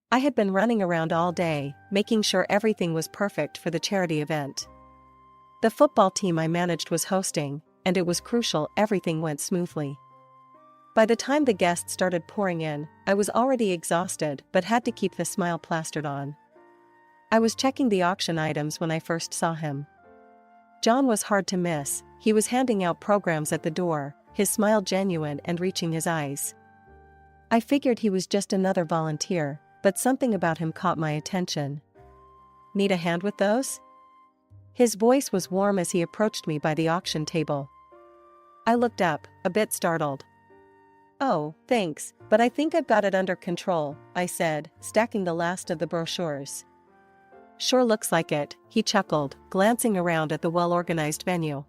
I had been running around all day, making sure everything was perfect for the charity event. The football team I managed was hosting, and it was crucial everything went smoothly. By the time the guests started pouring in, I was already exhausted but had to keep the smile plastered on. I was checking the auction items when I first saw him. John was hard to miss. He was handing out programs at the door, his smile genuine and reaching his eyes. I figured he was just another volunteer, but something about him caught my attention. "Need a hand with those?" His voice was warm as he approached me by the auction table. I looked up, a bit startled. "Oh, thanks, but I think I've got it under control," I said, stacking the last of the brochures. "Sure looks like it," he chuckled, glancing around at the well-organized venue.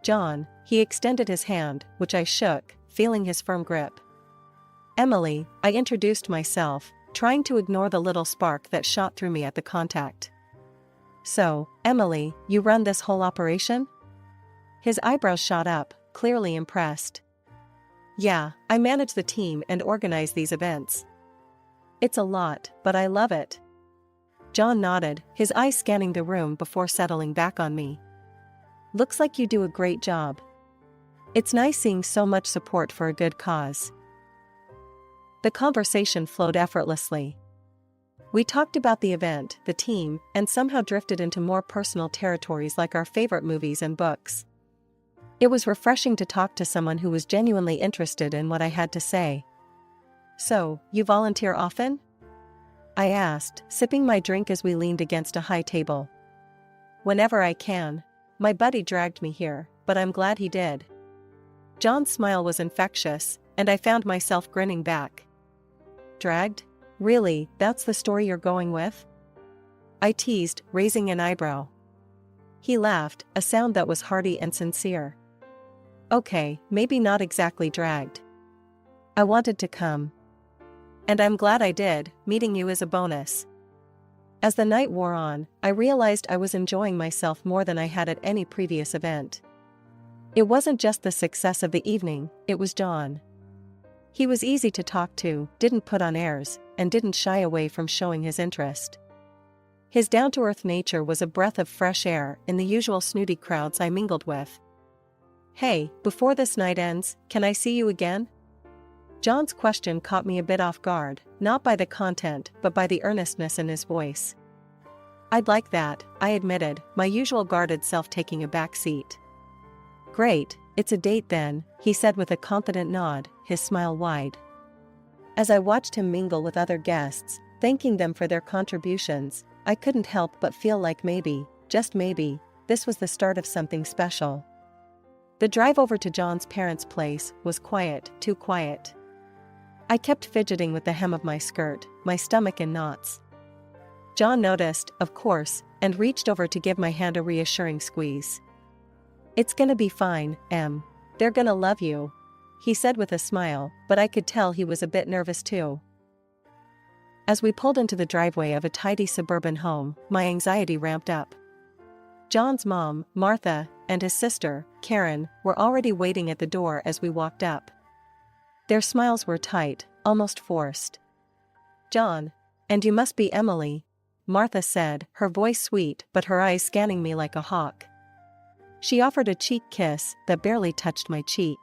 "John," he extended his hand, which I shook, feeling his firm grip. "Emily," I introduced myself, trying to ignore the little spark that shot through me at the contact. "So, Emily, you run this whole operation?" His eyebrows shot up, clearly impressed. "Yeah, I manage the team and organize these events. It's a lot, but I love it." John nodded, his eyes scanning the room before settling back on me. "Looks like you do a great job. It's nice seeing so much support for a good cause." The conversation flowed effortlessly. We talked about the event, the team, and somehow drifted into more personal territories like our favorite movies and books. It was refreshing to talk to someone who was genuinely interested in what I had to say. "So, you volunteer often?" I asked, sipping my drink as we leaned against a high table. "Whenever I can. My buddy dragged me here, but I'm glad he did." John's smile was infectious, and I found myself grinning back. "Dragged? Really, that's the story you're going with?" I teased, raising an eyebrow. He laughed, a sound that was hearty and sincere. "Okay, maybe not exactly dragged. I wanted to come. And I'm glad I did, meeting you is a bonus." As the night wore on, I realized I was enjoying myself more than I had at any previous event. It wasn't just the success of the evening, it was John. He was easy to talk to, didn't put on airs, and didn't shy away from showing his interest. His down-to-earth nature was a breath of fresh air in the usual snooty crowds I mingled with. "Hey, before this night ends, can I see you again?" John's question caught me a bit off guard, not by the content but by the earnestness in his voice. "I'd like that," I admitted, my usual guarded self taking a back seat. "Great, it's a date then," he said with a confident nod, his smile wide. As I watched him mingle with other guests, thanking them for their contributions, I couldn't help but feel like maybe, just maybe, this was the start of something special. The drive over to John's parents' place was quiet, too quiet. I kept fidgeting with the hem of my skirt, my stomach in knots. John noticed, of course, and reached over to give my hand a reassuring squeeze. "It's gonna be fine, Em. They're gonna love you," he said with a smile, but I could tell he was a bit nervous too. As we pulled into the driveway of a tidy suburban home, my anxiety ramped up. John's mom, Martha, and his sister, Karen, were already waiting at the door as we walked up. Their smiles were tight, almost forced. "John, and you must be Emily," Martha said, her voice sweet but her eyes scanning me like a hawk. She offered a cheek kiss that barely touched my cheek.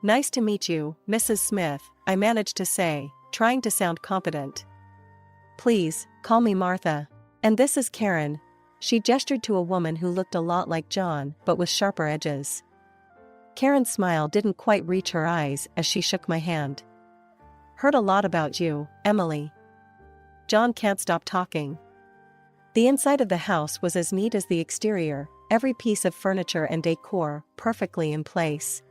"Nice to meet you, Mrs. Smith," I managed to say, trying to sound confident. "Please, call me Martha. And this is Karen." She gestured to a woman who looked a lot like John, but with sharper edges. Karen's smile didn't quite reach her eyes as she shook my hand. "Heard a lot about you, Emily." John can't stop talking. The inside of the house was as neat as the exterior, every piece of furniture and decor perfectly in place.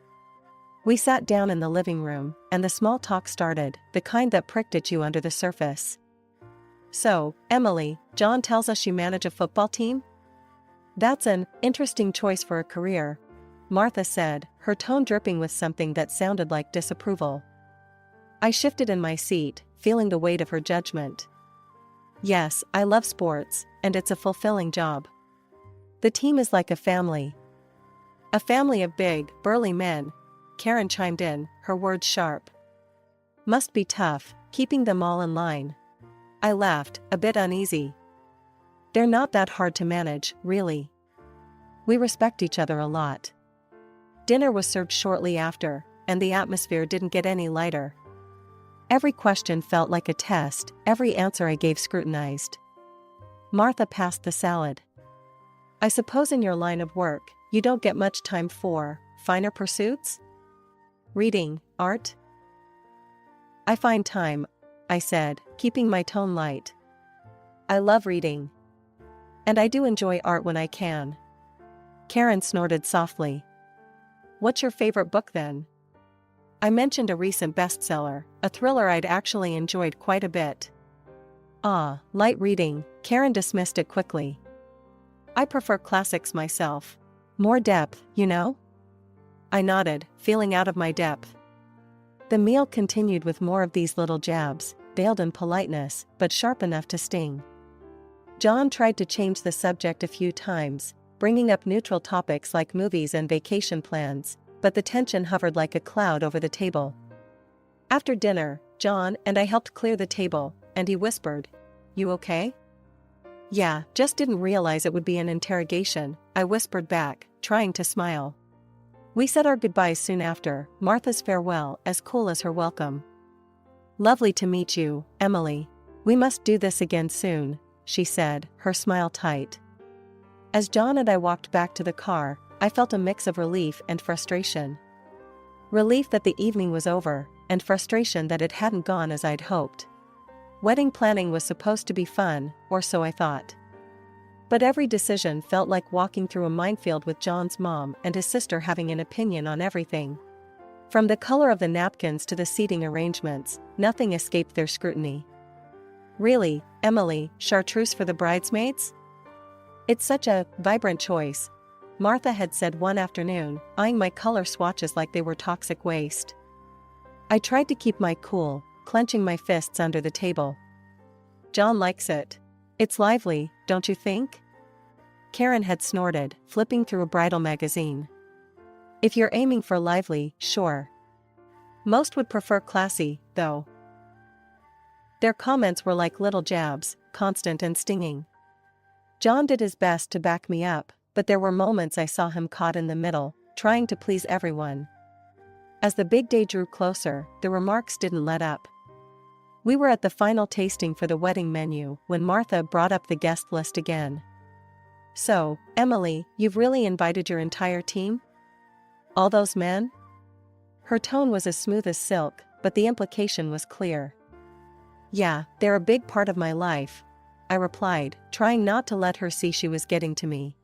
We sat down in the living room, and the small talk started, the kind that pricked at you under the surface. "So, Emily, John tells us you manage a football team?" "That's an interesting choice for a career," Martha said, her tone dripping with something that sounded like disapproval. I shifted in my seat, feeling the weight of her judgment. "Yes, I love sports, and it's a fulfilling job. The team is like a family." "A family of big, burly men," Karen chimed in, her words sharp. "Must be tough, keeping them all in line," I laughed, a bit uneasy. They're not that hard to manage, really. We respect each other a lot. Dinner was served shortly after, and the atmosphere didn't get any lighter. Every question felt like a test, every answer I gave scrutinized. Martha passed the salad. I suppose in your line of work, you don't get much time for finer pursuits? Reading, art? I find time, I said, keeping my tone light. I love reading. And I do enjoy art when I can. Karen snorted softly. What's your favorite book then? I mentioned a recent bestseller, a thriller I'd actually enjoyed quite a bit. Ah, light reading, Karen dismissed it quickly. I prefer classics myself. More depth, you know? I nodded, feeling out of my depth. The meal continued with more of these little jabs, veiled in politeness, but sharp enough to sting. John tried to change the subject a few times, bringing up neutral topics like movies and vacation plans, but the tension hovered like a cloud over the table. After dinner, John and I helped clear the table, and he whispered, "You okay?" "Yeah, just didn't realize it would be an interrogation," I whispered back, trying to smile. We said our goodbyes soon after, Martha's farewell as cool as her welcome. "Lovely to meet you, Emily. We must do this again soon," she said, her smile tight. As John and I walked back to the car, I felt a mix of relief and frustration. Relief that the evening was over, and frustration that it hadn't gone as I'd hoped. Wedding planning was supposed to be fun, or so I thought. But every decision felt like walking through a minefield with John's mom and his sister having an opinion on everything. From the color of the napkins to the seating arrangements, nothing escaped their scrutiny. "Really, Emily, chartreuse for the bridesmaids? It's such a vibrant choice," Martha had said one afternoon, eyeing my color swatches like they were toxic waste. I tried to keep my cool, clenching my fists under the table. "John likes it. It's lively, don't you think?" Karen had snorted, flipping through a bridal magazine. "If you're aiming for lively, sure. Most would prefer classy, though." Their comments were like little jabs, constant and stinging. John did his best to back me up, but there were moments I saw him caught in the middle, trying to please everyone. As the big day drew closer, the remarks didn't let up. We were at the final tasting for the wedding menu when Martha brought up the guest list again. "So, Emily, you've really invited your entire team? All those men?" Her tone was as smooth as silk, but the implication was clear. "Yeah, they're a big part of my life," I replied, trying not to let her see she was getting to me.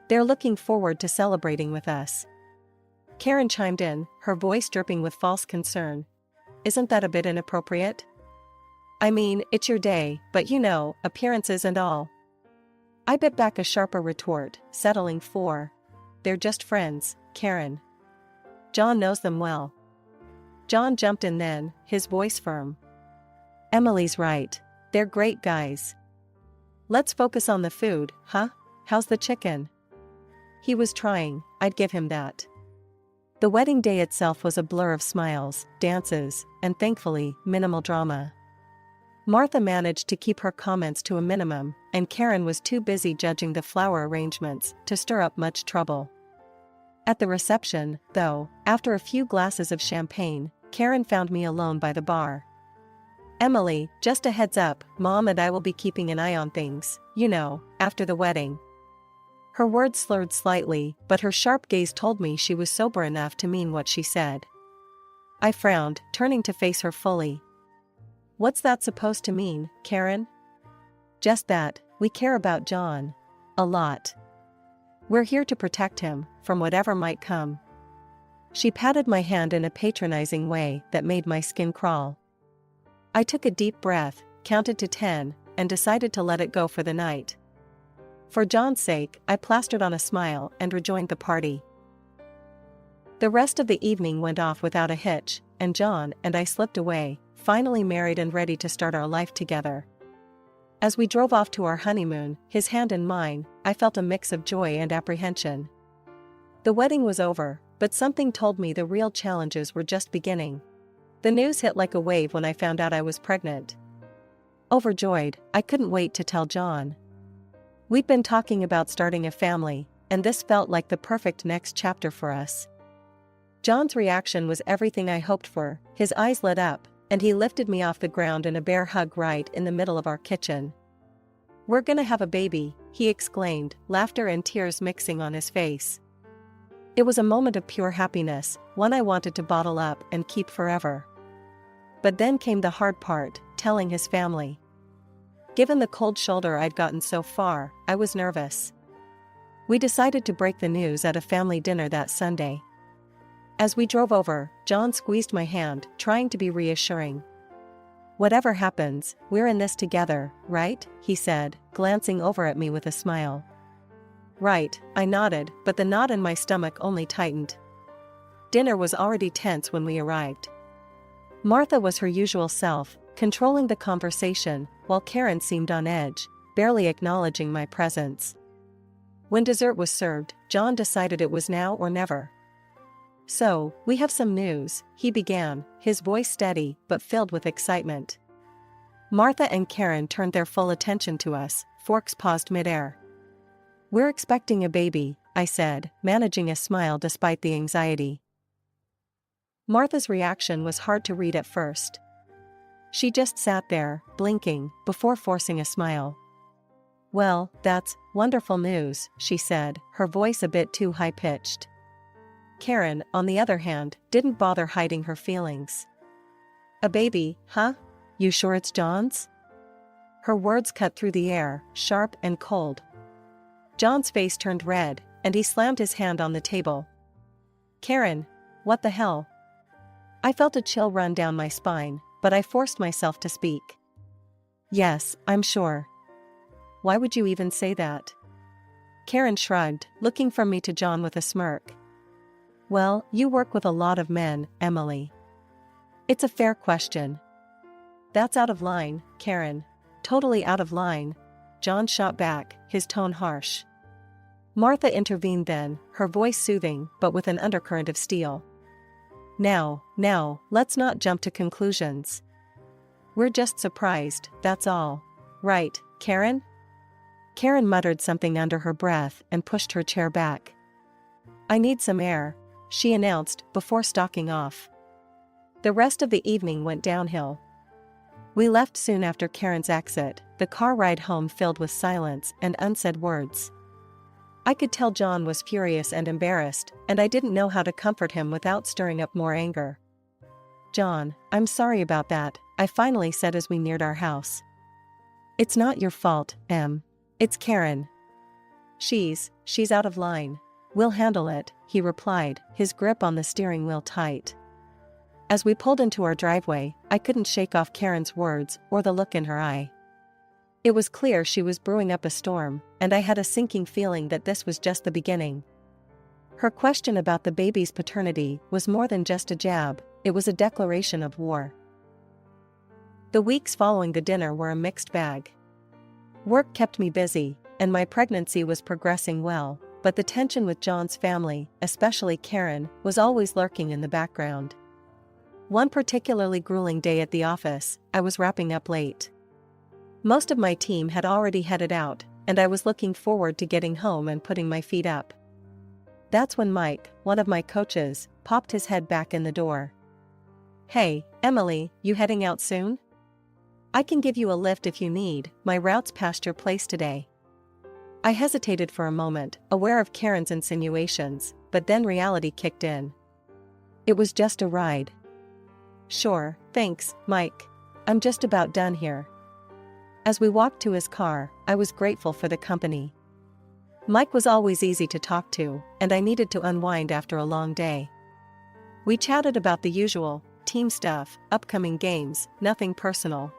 "They're looking forward to celebrating with us." Karen chimed in, her voice dripping with false concern. "Isn't that a bit inappropriate? I mean, it's your day, but you know, appearances and all." I bit back a sharper retort, settling for, "They're just friends, Karen. John knows them well." John jumped in then, his voice firm. "Emily's right. They're great guys. Let's focus on the food, huh? How's the chicken?" He was trying, I'd give him that. The wedding day itself was a blur of smiles, dances, and thankfully, minimal drama. Martha managed to keep her comments to a minimum, and Karen was too busy judging the flower arrangements to stir up much trouble. At the reception, though, after a few glasses of champagne, Karen found me alone by the bar. "Emily, just a heads up, Mom and I will be keeping an eye on things, you know, after the wedding." Her words slurred slightly, but her sharp gaze told me she was sober enough to mean what she said. I frowned, turning to face her fully. "What's that supposed to mean, Karen?" "Just that, we care about John. A lot. We're here to protect him, from whatever might come." She patted my hand in a patronizing way that made my skin crawl. I took a deep breath, counted to 10, and decided to let it go for the night. For John's sake, I plastered on a smile and rejoined the party. The rest of the evening went off without a hitch, and John and I slipped away, finally married and ready to start our life together. As we drove off to our honeymoon, his hand in mine, I felt a mix of joy and apprehension. The wedding was over, but something told me the real challenges were just beginning. The news hit like a wave when I found out I was pregnant. Overjoyed, I couldn't wait to tell John. We'd been talking about starting a family, and this felt like the perfect next chapter for us. John's reaction was everything I hoped for. His eyes lit up, and he lifted me off the ground in a bear hug right in the middle of our kitchen. "We're gonna have a baby," he exclaimed, laughter and tears mixing on his face. It was a moment of pure happiness, one I wanted to bottle up and keep forever. But then came the hard part, telling his family. Given the cold shoulder I'd gotten so far, I was nervous. We decided to break the news at a family dinner that Sunday. As we drove over, John squeezed my hand, trying to be reassuring. "Whatever happens, we're in this together, right?" he said, glancing over at me with a smile. "Right," I nodded, but the knot in my stomach only tightened. Dinner was already tense when we arrived. Martha was her usual self, controlling the conversation, while Karen seemed on edge, barely acknowledging my presence. When dessert was served, John decided it was now or never. "So, we have some news," he began, his voice steady but filled with excitement. Martha and Karen turned their full attention to us, forks paused midair. "We're expecting a baby," I said, managing a smile despite the anxiety. Martha's reaction was hard to read at first. She just sat there, blinking, before forcing a smile. "Well, that's wonderful news," she said, her voice a bit too high-pitched. Karen, on the other hand, didn't bother hiding her feelings. "A baby, huh? You sure it's John's?" Her words cut through the air, sharp and cold. John's face turned red, and he slammed his hand on the table. "Karen, what the hell?" I felt a chill run down my spine, but I forced myself to speak. "Yes, I'm sure." "Why would you even say that?" Karen shrugged, looking from me to John with a smirk. "Well, you work with a lot of men, Emily. It's a fair question." "That's out of line, Karen. Totally out of line," John shot back, his tone harsh. Martha intervened then, her voice soothing but with an undercurrent of steel. Now, let's not jump to conclusions. We're just surprised, that's all. Right, Karen?" Karen muttered something under her breath and pushed her chair back. "I need some air," she announced, before stalking off. The rest of the evening went downhill. We left soon after Karen's exit, the car ride home filled with silence and unsaid words. I could tell John was furious and embarrassed, and I didn't know how to comfort him without stirring up more anger. "John, I'm sorry about that," I finally said as we neared our house. "It's not your fault, Em. It's Karen. She's out of line. We'll handle it," he replied, his grip on the steering wheel tight. As we pulled into our driveway, I couldn't shake off Karen's words or the look in her eye. It was clear she was brewing up a storm, and I had a sinking feeling that this was just the beginning. Her question about the baby's paternity was more than just a jab, it was a declaration of war. The weeks following the dinner were a mixed bag. Work kept me busy, and my pregnancy was progressing well, but the tension with John's family, especially Karen, was always lurking in the background. One particularly grueling day at the office, I was wrapping up late. Most of my team had already headed out, and I was looking forward to getting home and putting my feet up. That's when Mike, one of my coaches, popped his head back in the door. "Hey, Emily, you heading out soon? I can give you a lift if you need, my route's past your place today." I hesitated for a moment, aware of Karen's insinuations, but then reality kicked in. It was just a ride. "Sure, thanks, Mike. I'm just about done here." As we walked to his car, I was grateful for the company. Mike was always easy to talk to, and I needed to unwind after a long day. We chatted about the usual, team stuff, upcoming games, nothing personal.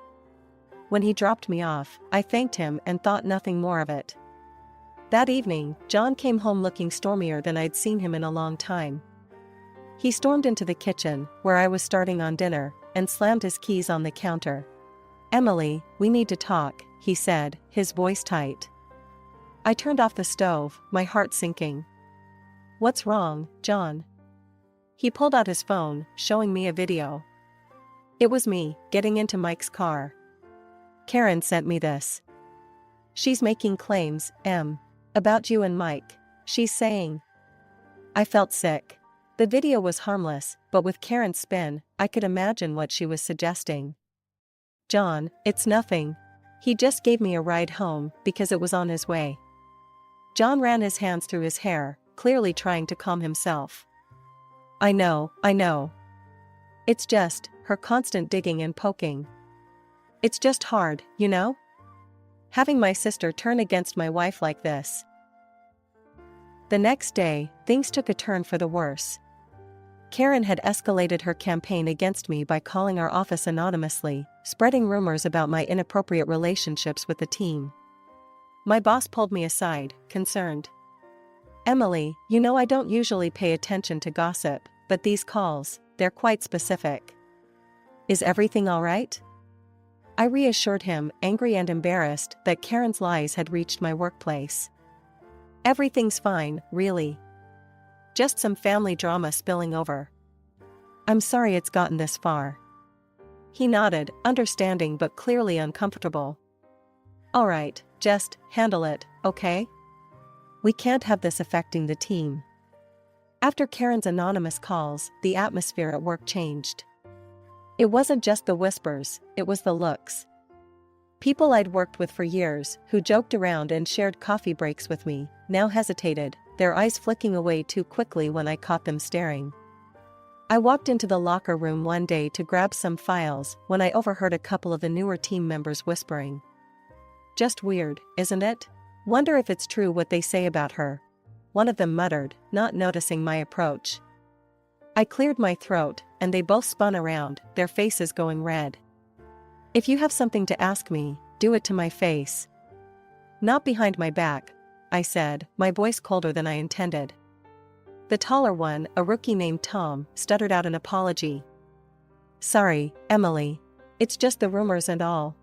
When he dropped me off, I thanked him and thought nothing more of it. That evening, John came home looking stormier than I'd seen him in a long time. He stormed into the kitchen, where I was starting on dinner, and slammed his keys on the counter. "Emily, we need to talk," he said, his voice tight. I turned off the stove, my heart sinking. "What's wrong, John?" He pulled out his phone, showing me a video. It was me, getting into Mike's car. Karen sent me this. She's making claims, about you and Mike. She's saying. I felt sick. The video was harmless, but with Karen's spin, I could imagine what she was suggesting. John, it's nothing. He just gave me a ride home because it was on his way. John ran his hands through his hair, clearly trying to calm himself. I know. It's just, her constant digging and poking. It's just hard, you know? Having my sister turn against my wife like this. The next day, things took a turn for the worse. Karen had escalated her campaign against me by calling our office anonymously, spreading rumors about my inappropriate relationships with the team. My boss pulled me aside, concerned. Emily, you know I don't usually pay attention to gossip, but these calls, they're quite specific. Is everything all right? I reassured him, angry and embarrassed, that Karen's lies had reached my workplace. Everything's fine, really. Just some family drama spilling over. I'm sorry it's gotten this far. He nodded, understanding but clearly uncomfortable. All right, just handle it, okay? We can't have this affecting the team. After Karen's anonymous calls, the atmosphere at work changed. It wasn't just the whispers, it was the looks. People I'd worked with for years, who joked around and shared coffee breaks with me, now hesitated, their eyes flicking away too quickly when I caught them staring. I walked into the locker room one day to grab some files when I overheard a couple of the newer team members whispering. Just weird, isn't it? Wonder if it's true what they say about her. One of them muttered, not noticing my approach. I cleared my throat, and they both spun around, their faces going red. If you have something to ask me, do it to my face. Not behind my back, I said, my voice colder than I intended. The taller one, a rookie named Tom, stuttered out an apology. Sorry, Emily. It's just the rumors and all.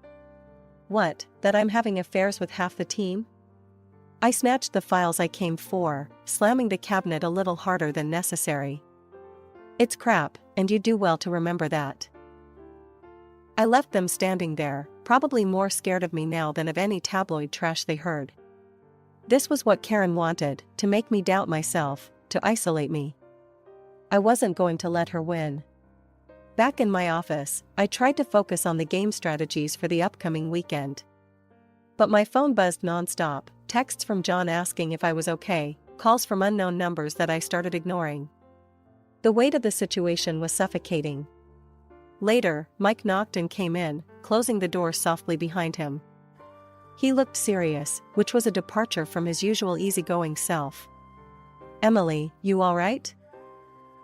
What, that I'm having affairs with half the team? I snatched the files I came for, slamming the cabinet a little harder than necessary. It's crap, and you do well to remember that. I left them standing there, probably more scared of me now than of any tabloid trash they heard. This was what Karen wanted, to make me doubt myself, to isolate me. I wasn't going to let her win. Back in my office, I tried to focus on the game strategies for the upcoming weekend. But my phone buzzed nonstop, texts from John asking if I was okay, calls from unknown numbers that I started ignoring. The weight of the situation was suffocating. Later, Mike knocked and came in, closing the door softly behind him. He looked serious, which was a departure from his usual easygoing self. Emily, you all right?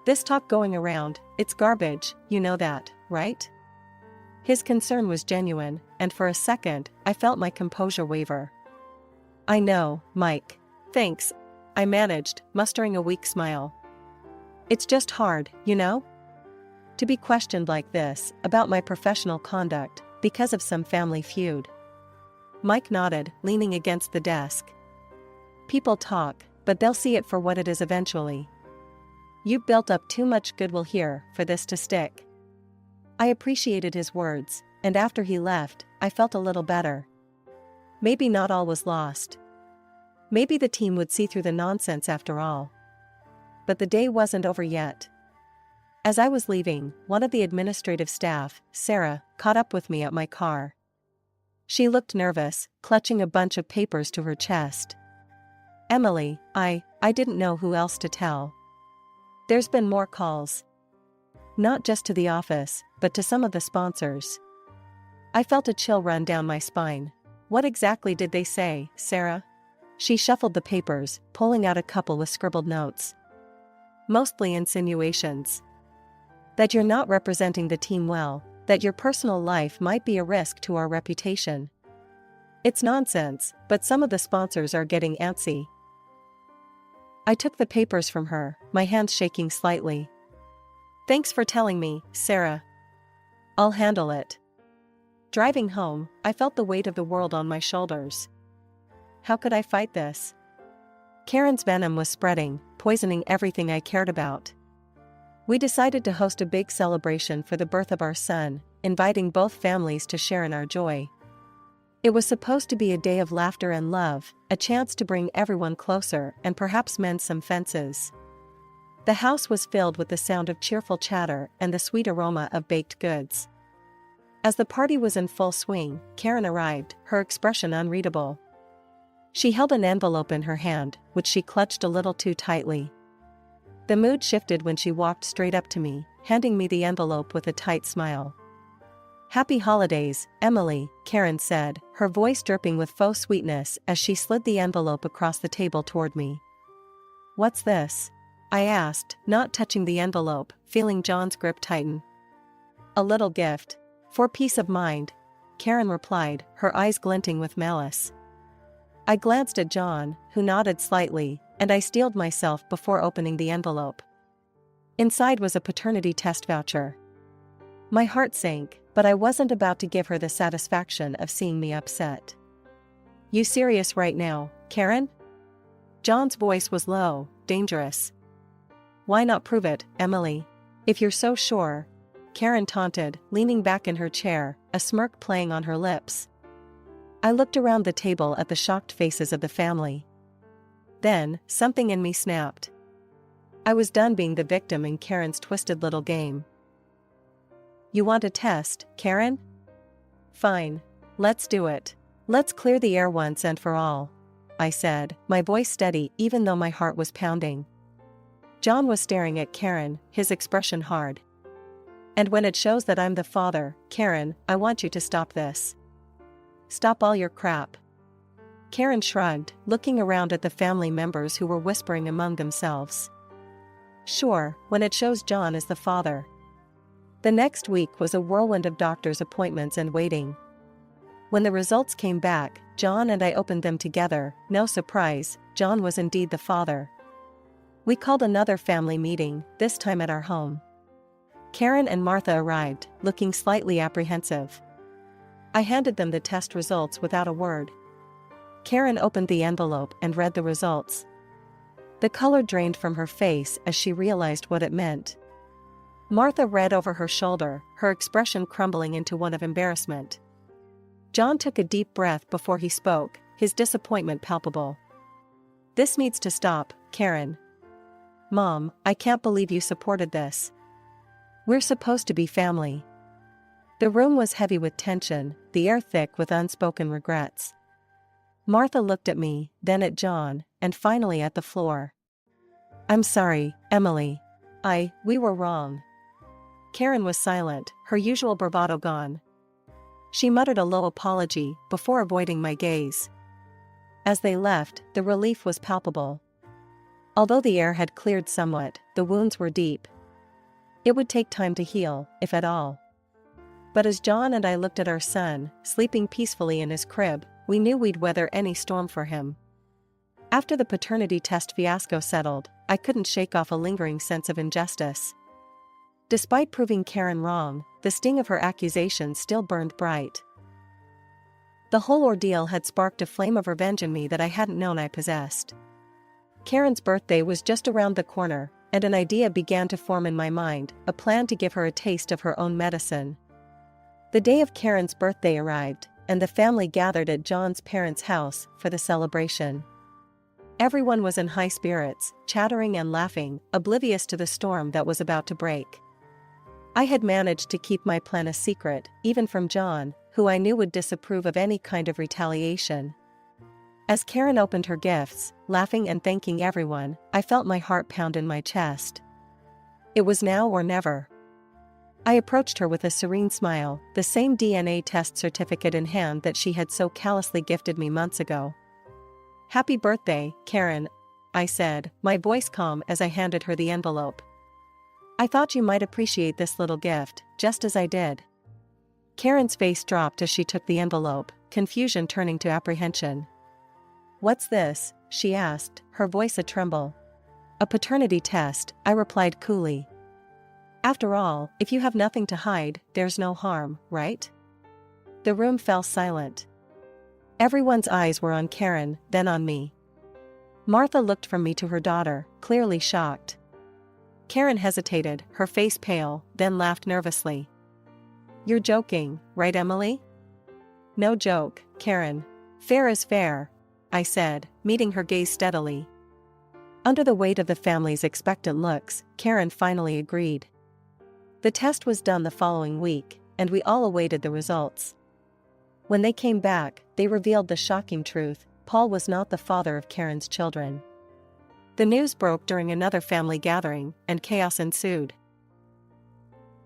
This talk going around, it's garbage, you know that, right? His concern was genuine, and for a second, I felt my composure waver. I know, Mike. Thanks, I managed, mustering a weak smile. It's just hard, you know? To be questioned like this, about my professional conduct, because of some family feud. Mike nodded, leaning against the desk. People talk, but they'll see it for what it is eventually. You built up too much goodwill here for this to stick. I appreciated his words, and after he left, I felt a little better. Maybe not all was lost. Maybe the team would see through the nonsense after all. But the day wasn't over yet. As I was leaving, one of the administrative staff, Sarah, caught up with me at my car. She looked nervous, clutching a bunch of papers to her chest. Emily, I didn't know who else to tell. There's been more calls. Not just to the office, but to some of the sponsors. I felt a chill run down my spine. What exactly did they say, Sarah? She shuffled the papers, pulling out a couple with scribbled notes. Mostly insinuations. That you're not representing the team well, that your personal life might be a risk to our reputation. It's nonsense, but some of the sponsors are getting antsy. I took the papers from her, my hands shaking slightly. Thanks for telling me, Sarah. I'll handle it. Driving home, I felt the weight of the world on my shoulders. How could I fight this? Karen's venom was spreading, poisoning everything I cared about. We decided to host a big celebration for the birth of our son, inviting both families to share in our joy. It was supposed to be a day of laughter and love, a chance to bring everyone closer and perhaps mend some fences. The house was filled with the sound of cheerful chatter and the sweet aroma of baked goods. As the party was in full swing, Karen arrived, her expression unreadable. She held an envelope in her hand, which she clutched a little too tightly. The mood shifted when she walked straight up to me, handing me the envelope with a tight smile. "Happy holidays, Emily," Karen said, her voice dripping with faux sweetness as she slid the envelope across the table toward me. "What's this?" I asked, not touching the envelope, feeling John's grip tighten. "A little gift. For peace of mind," Karen replied, her eyes glinting with malice. I glanced at John, who nodded slightly, and I steeled myself before opening the envelope. Inside was a paternity test voucher. My heart sank, but I wasn't about to give her the satisfaction of seeing me upset. "You serious right now, Karen?" John's voice was low, dangerous. "Why not prove it, Emily? If you're so sure," Karen taunted, leaning back in her chair, a smirk playing on her lips. I looked around the table at the shocked faces of the family. Then, something in me snapped. I was done being the victim in Karen's twisted little game. "You want a test, Karen? Fine. Let's do it. Let's clear the air once and for all," I said, my voice steady even though my heart was pounding. John was staring at Karen, his expression hard. "And when it shows that I'm the father, Karen, I want you to stop this." "Stop all your crap." Karen shrugged, looking around at the family members who were whispering among themselves. "Sure, when it shows John is the father." The next week was a whirlwind of doctor's appointments and waiting. When the results came back, John and I opened them together. No surprise, John was indeed the father. We called another family meeting, this time at our home. Karen and Martha arrived, looking slightly apprehensive. I handed them the test results without a word. Karen opened the envelope and read the results. The color drained from her face as she realized what it meant. Martha read over her shoulder, her expression crumbling into one of embarrassment. John took a deep breath before he spoke, his disappointment palpable. "This needs to stop, Karen. Mom, I can't believe you supported this. We're supposed to be family." The room was heavy with tension, the air thick with unspoken regrets. Martha looked at me, then at John, and finally at the floor. "I'm sorry, Emily. We were wrong." Karen was silent, her usual bravado gone. She muttered a low apology before avoiding my gaze. As they left, the relief was palpable. Although the air had cleared somewhat, the wounds were deep. It would take time to heal, if at all. But as John and I looked at our son, sleeping peacefully in his crib, we knew we'd weather any storm for him. After the paternity test fiasco settled, I couldn't shake off a lingering sense of injustice. Despite proving Karen wrong, the sting of her accusations still burned bright. The whole ordeal had sparked a flame of revenge in me that I hadn't known I possessed. Karen's birthday was just around the corner, and an idea began to form in my mind, a plan to give her a taste of her own medicine. The day of Karen's birthday arrived, and the family gathered at John's parents' house for the celebration. Everyone was in high spirits, chattering and laughing, oblivious to the storm that was about to break. I had managed to keep my plan a secret, even from John, who I knew would disapprove of any kind of retaliation. As Karen opened her gifts, laughing and thanking everyone, I felt my heart pound in my chest. It was now or never. I approached her with a serene smile, the same DNA test certificate in hand that she had so callously gifted me months ago. "Happy birthday, Karen," I said, my voice calm as I handed her the envelope. "I thought you might appreciate this little gift, just as I did." Karen's face dropped as she took the envelope, confusion turning to apprehension. "What's this?" she asked, her voice a tremble. "A paternity test," I replied coolly. "After all, if you have nothing to hide, there's no harm, right?" The room fell silent. Everyone's eyes were on Karen, then on me. Martha looked from me to her daughter, clearly shocked. Karen hesitated, her face pale, then laughed nervously. "You're joking, right, Emily?" No joke, Karen. Fair is fair, I said, meeting her gaze steadily. Under the weight of the family's expectant looks, Karen finally agreed. The test was done the following week, and we all awaited the results. When they came back, they revealed the shocking truth: Paul was not the father of Karen's children. The news broke during another family gathering, and chaos ensued.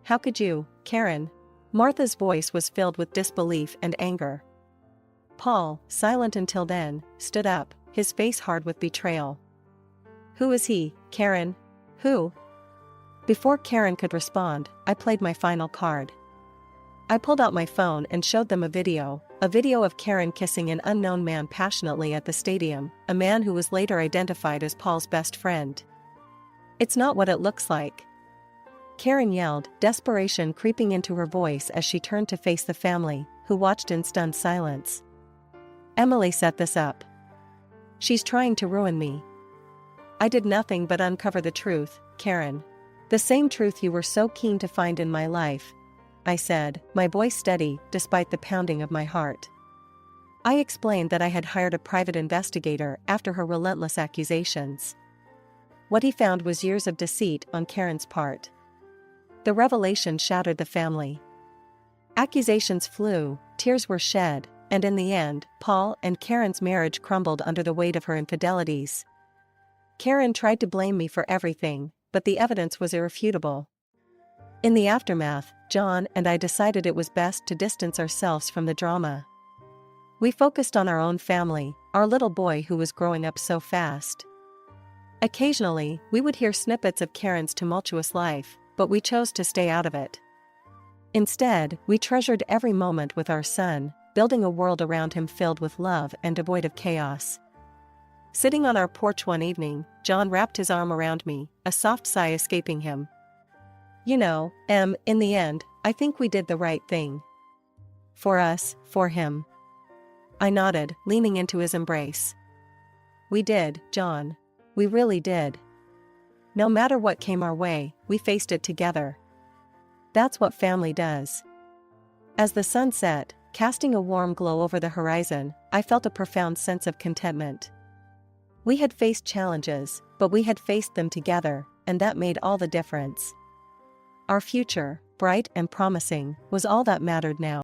How could you, Karen? Martha's voice was filled with disbelief and anger. Paul, silent until then, stood up, his face hard with betrayal. Who is he, Karen? Who? Before Karen could respond, I played my final card. I pulled out my phone and showed them a video of Karen kissing an unknown man passionately at the stadium, a man who was later identified as Paul's best friend. It's not what it looks like, Karen yelled, desperation creeping into her voice as she turned to face the family, who watched in stunned silence. Emily set this up. She's trying to ruin me. I did nothing but uncover the truth, Karen. The same truth you were so keen to find in my life, I said, my voice steady despite the pounding of my heart. I explained that I had hired a private investigator after her relentless accusations. What he found was years of deceit on Karen's part. The revelation shattered the family. Accusations flew, tears were shed, and in the end, Paul and Karen's marriage crumbled under the weight of her infidelities. Karen tried to blame me for everything, but the evidence was irrefutable. In the aftermath, John and I decided it was best to distance ourselves from the drama. We focused on our own family, our little boy who was growing up so fast. Occasionally, we would hear snippets of Karen's tumultuous life, but we chose to stay out of it. Instead, we treasured every moment with our son, building a world around him filled with love and devoid of chaos. Sitting on our porch one evening, John wrapped his arm around me, a soft sigh escaping him. You know, in the end, I think we did the right thing. For us, for him. I nodded, leaning into his embrace. We did, John. We really did. No matter what came our way, we faced it together. That's what family does. As the sun set, casting a warm glow over the horizon, I felt a profound sense of contentment. We had faced challenges, but we had faced them together, and that made all the difference. Our future, bright and promising, was all that mattered now.